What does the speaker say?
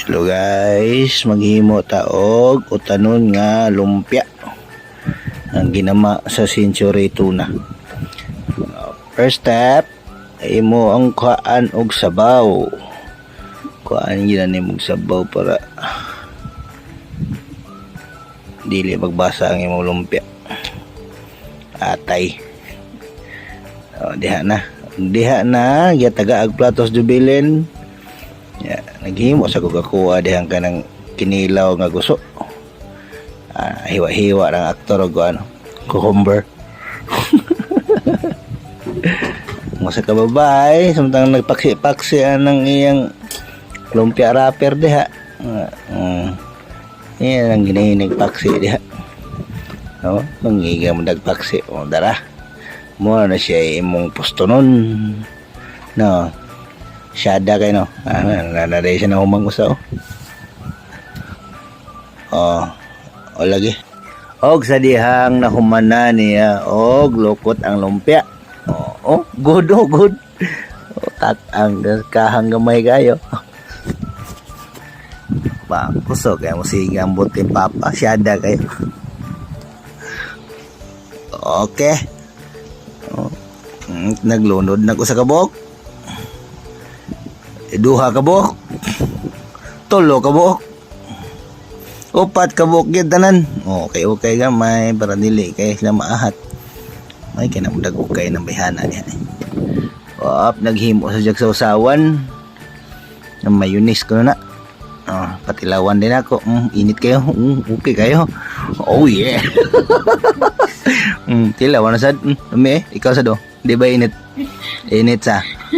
Hello guys, maghimo taog utanon nga lumpia ang ginama sa Century Tuna. First step, imo ang kuhaan og sabaw. Kuhaan gina nimo og sabaw para dili magbasa ang imong lumpia. Atay. Diha na, giyataga ag platos jubilin. Naghimo sa kugakuha dihang kanang kinilaw nga gusto. Hiwa-hiwa ng aktor og ano, cucumber. Masa ka babay, samtang nagpaksi-paksi anang iyang lumpia wrapper diha. Yan ang ginahinig paksi diha. No, mangiga mo dagpaksi o dara. Mo na siya imong pustonon. No. Syada kayo no. Nanaray siya na humang usa o lagi. Og sa dihang nahumana niya og lukot ang lumpia. Good. Tak ang kahang gamay kayo. Ba, kusog kaya mo sigang buti papa. Syada kayo. Okay. Naglunod na ko sa kabok. Duha ka buok, tulo ka buok, upat ka buok yun tanan. Okay gamay para dili kay sila maahat. May kinamudag okay ng bihana niya. Naghimo sa jagsawsawan ng mayonnaise ko na. Patilawan din ako. Init kayo. Okay kayo. Oh yeah. Tilawan na sad. Ikaw sa do. Di ba init? Init sa.